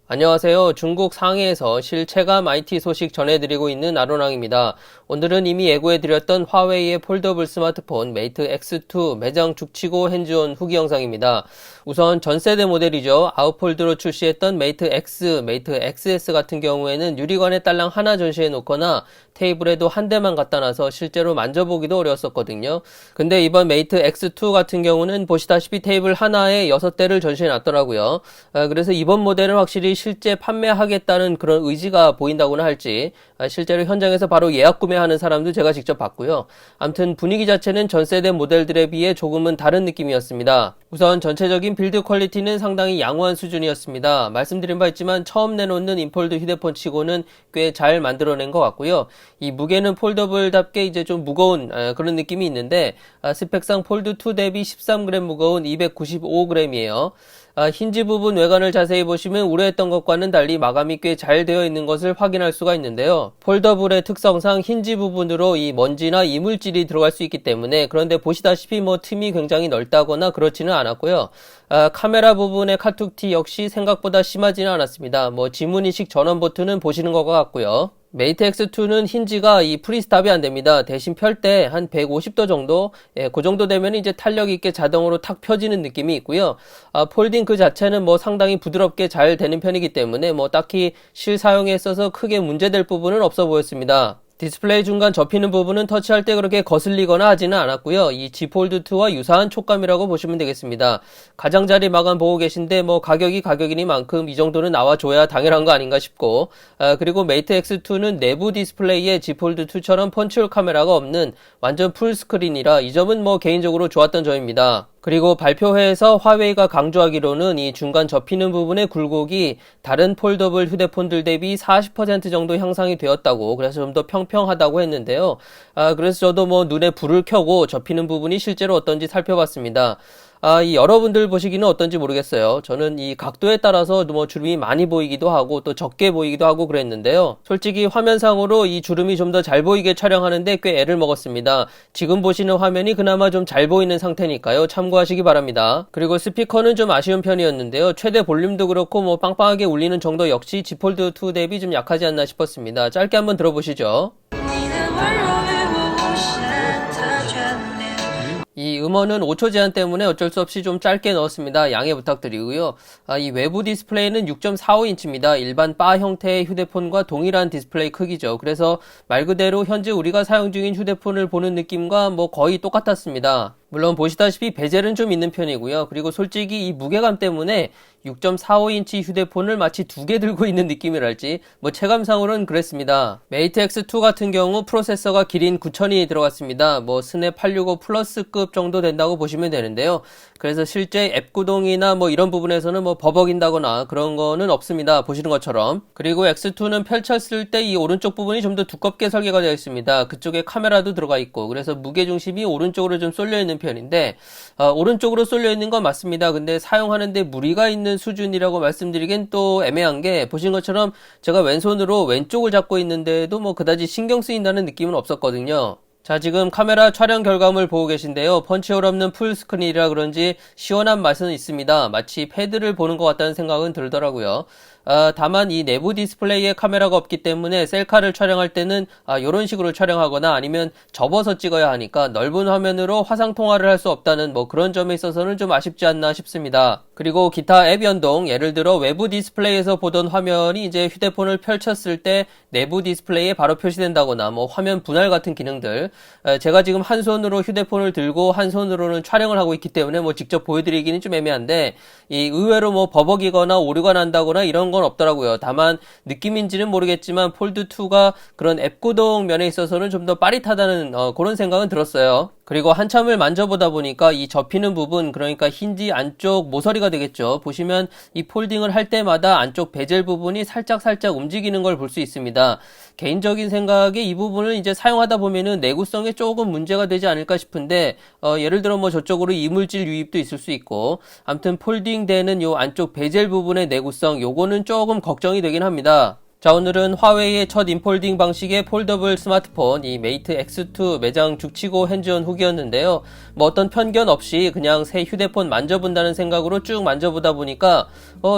안녕하세요. 중국 상해에서 실체감 IT 소식 전해드리고 있는 아로랑입니다. 오늘은 이미 예고해드렸던 화웨이의 폴더블 스마트폰 메이트 X2 매장 죽치고 핸즈온 후기 영상입니다. 우선 전세대 모델이죠. 아웃폴드로 출시했던 메이트 X, 메이트 XS 같은 경우에는 유리관에 딸랑 하나 전시해 놓거나 테이블에도 한 대만 갖다 놔서 실제로 만져보기도 어려웠었거든요. 근데 이번 메이트 X2 같은 경우는 보시다시피 테이블 하나에 6대를 전시해 놨더라고요. 그래서 이번 모델은 확실히 실제 판매하겠다는 그런 의지가 보인다고나 할지 실제로 현장에서 바로 예약 구매하는 사람도 제가 직접 봤고요. 아무튼 분위기 자체는 전세대 모델들에 비해 조금은 다른 느낌이었습니다. 우선 전체적인 빌드 퀄리티는 상당히 양호한 수준이었습니다. 말씀드린 바 있지만 처음 내놓는 인폴드 휴대폰 치고는 꽤 잘 만들어낸 것 같고요. 이 무게는 폴더블답게 이제 좀 무거운 그런 느낌이 있는데 스펙상 폴드2 대비 13g 무거운 295g이에요. 힌지 부분 외관을 자세히 보시면 우려했던 것과는 달리 마감이 꽤 잘 되어 있는 것을 확인할 수가 있는데요. 폴더블의 특성상 힌지 부분으로 이 먼지나 이물질이 들어갈 수 있기 때문에 그런데 보시다시피 틈이 굉장히 넓다거나 그렇지는 않았고요. 카메라 부분의 카툭티 역시 생각보다 심하지는 않았습니다. 지문인식 전원 버튼은 보시는 것과 같고요. 메이트 X2는 힌지가 이 프리스탑이 안 됩니다. 대신 펼 때 한 150도 정도, 그 정도 되면 이제 탄력 있게 자동으로 탁 펴지는 느낌이 있고요. 폴딩 그 자체는 상당히 부드럽게 잘 되는 편이기 때문에 딱히 실사용에 있어서 크게 문제될 부분은 없어 보였습니다. 디스플레이 중간 접히는 부분은 터치할 때 그렇게 거슬리거나 하지는 않았고요. 이 Z 폴드2와 유사한 촉감이라고 보시면 되겠습니다. 가장자리 마감 보고 계신데 가격이 가격이니만큼 이 정도는 나와줘야 당연한 거 아닌가 싶고 그리고 메이트 X2는 내부 디스플레이에 Z 폴드2처럼 펀치홀 카메라가 없는 완전 풀스크린이라 이 점은 개인적으로 좋았던 점입니다. 그리고 발표회에서 화웨이가 강조하기로는 이 중간 접히는 부분의 굴곡이 다른 폴더블 휴대폰들 대비 40% 정도 향상이 되었다고, 그래서 좀 더 평평하다고 했는데요. 그래서 저도 눈에 불을 켜고 접히는 부분이 실제로 어떤지 살펴봤습니다. 이 여러분들 보시기는 어떤지 모르겠어요. 저는 이 각도에 따라서 주름이 많이 보이기도 하고 또 적게 보이기도 하고 그랬는데요. 솔직히 화면상으로 이 주름이 좀 더 잘 보이게 촬영하는데 꽤 애를 먹었습니다. 지금 보시는 화면이 그나마 좀 잘 보이는 상태니까요. 참고하시기 바랍니다. 그리고 스피커는 좀 아쉬운 편이었는데요. 최대 볼륨도 그렇고 빵빵하게 울리는 정도 역시 Z 폴드2 대비 좀 약하지 않나 싶었습니다. 짧게 한번 들어보시죠. 이 음원은 5초 제한 때문에 어쩔 수 없이 좀 짧게 넣었습니다. 양해 부탁드리고요. 이 외부 디스플레이는 6.45인치입니다. 일반 바 형태의 휴대폰과 동일한 디스플레이 크기죠. 그래서 말 그대로 현재 우리가 사용 중인 휴대폰을 보는 느낌과 거의 똑같았습니다. 물론 보시다시피 베젤은 좀 있는 편이고요. 그리고 솔직히 이 무게감 때문에 6.45인치 휴대폰을 마치 두 개 들고 있는 느낌이랄지 체감상으로는 그랬습니다. 메이트 X2 같은 경우 프로세서가 기린 9000이 들어갔습니다. 스냅 865 플러스급 정도 된다고 보시면 되는데요. 그래서 실제 앱 구동이나 이런 부분에서는 버벅인다거나 그런 거는 없습니다. 보시는 것처럼. 그리고 X2는 펼쳤을 때 이 오른쪽 부분이 좀 더 두껍게 설계가 되어 있습니다. 그쪽에 카메라도 들어가 있고, 그래서 무게중심이 오른쪽으로 좀 쏠려 있는 편인데 오른쪽으로 쏠려 있는 건 맞습니다. 근데 사용하는데 무리가 있는 수준이라고 말씀드리긴 또 애매한 게, 보신 것처럼 제가 왼손으로 왼쪽을 잡고 있는데도 그다지 신경 쓰인다는 느낌은 없었거든요. 자, 지금 카메라 촬영 결과물 보고 계신데요. 펀치홀 없는 풀스크린이라 그런지 시원한 맛은 있습니다. 마치 패드를 보는 것 같다는 생각은 들더라고요. 다만 이 내부 디스플레이에 카메라가 없기 때문에 셀카를 촬영할 때는 이런 식으로 촬영하거나 아니면 접어서 찍어야 하니까 넓은 화면으로 화상 통화를 할 수 없다는 그런 점에 있어서는 좀 아쉽지 않나 싶습니다. 그리고 기타 앱 연동, 예를 들어 외부 디스플레이에서 보던 화면이 이제 휴대폰을 펼쳤을 때 내부 디스플레이에 바로 표시된다거나 화면 분할 같은 기능들, 제가 지금 한 손으로 휴대폰을 들고 한 손으로는 촬영을 하고 있기 때문에 직접 보여드리기는 좀 애매한데, 이 의외로 버벅이거나 오류가 난다거나 이런 건 없더라고요. 다만 느낌인지는 모르겠지만 폴드2가 그런 앱 구동 면에 있어서는 좀 더 빠릿하다는 그런 생각은 들었어요. 그리고 한참을 만져보다 보니까 이 접히는 부분, 그러니까 힌지 안쪽 모서리가 되겠죠. 보시면 이 폴딩을 할 때마다 안쪽 베젤 부분이 살짝 움직이는 걸 볼 수 있습니다. 개인적인 생각에 이 부분을 이제 사용하다 보면은 내구성에 조금 문제가 되지 않을까 싶은데, 예를 들어 저쪽으로 이물질 유입도 있을 수 있고, 아무튼 폴딩 되는 요 안쪽 베젤 부분의 내구성, 요거는 조금 걱정이 되긴 합니다. 자, 오늘은 화웨이의 첫 인폴딩 방식의 폴더블 스마트폰 이 메이트 X2 매장 죽치고 핸즈온 후기였는데요. 뭐 어떤 편견 없이 그냥 새 휴대폰 만져본다는 생각으로 쭉 만져보다 보니까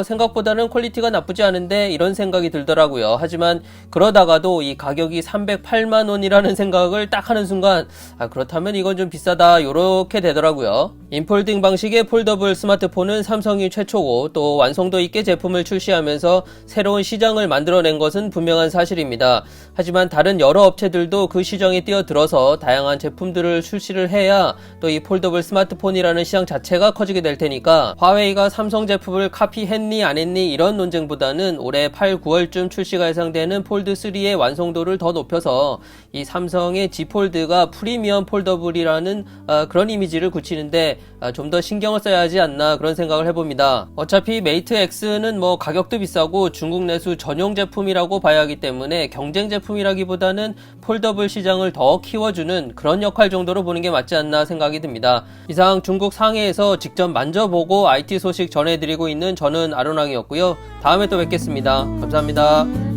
생각보다는 퀄리티가 나쁘지 않은데 이런 생각이 들더라고요. 하지만 그러다가도 이 가격이 308만 원이라는 생각을 딱 하는 순간 그렇다면 이건 좀 비싸다 요렇게 되더라고요. 인폴딩 방식의 폴더블 스마트폰은 삼성이 최초고 또 완성도 있게 제품을 출시하면서 새로운 시장을 만들어낸 것은 분명한 사실입니다. 하지만 다른 여러 업체들도 그 시장에 뛰어들어서 다양한 제품들을 출시를 해야 또 이 폴더블 스마트폰이라는 시장 자체가 커지게 될 테니까 화웨이가 삼성 제품을 카피했니 안 했니 이런 논쟁보다는 올해 8, 9월쯤 출시가 예상되는 폴드3의 완성도를 더 높여서 이 삼성의 Z 폴드가 프리미엄 폴더블이라는 그런 이미지를 굳히는데 좀 더 신경을 써야 하지 않나 그런 생각을 해봅니다. 어차피 메이트 X는 뭐 가격도 비싸고 중국 내수 전용 제품이라고 봐야 하기 때문에 경쟁 제품이라기보다는 폴더블 시장을 더 키워주는 그런 역할 정도로 보는 게 맞지 않나 생각이 듭니다. 이상 중국 상해에서 직접 만져보고 IT 소식 전해드리고 있는 저는 아로랑이었고요. 다음에 또 뵙겠습니다. 감사합니다.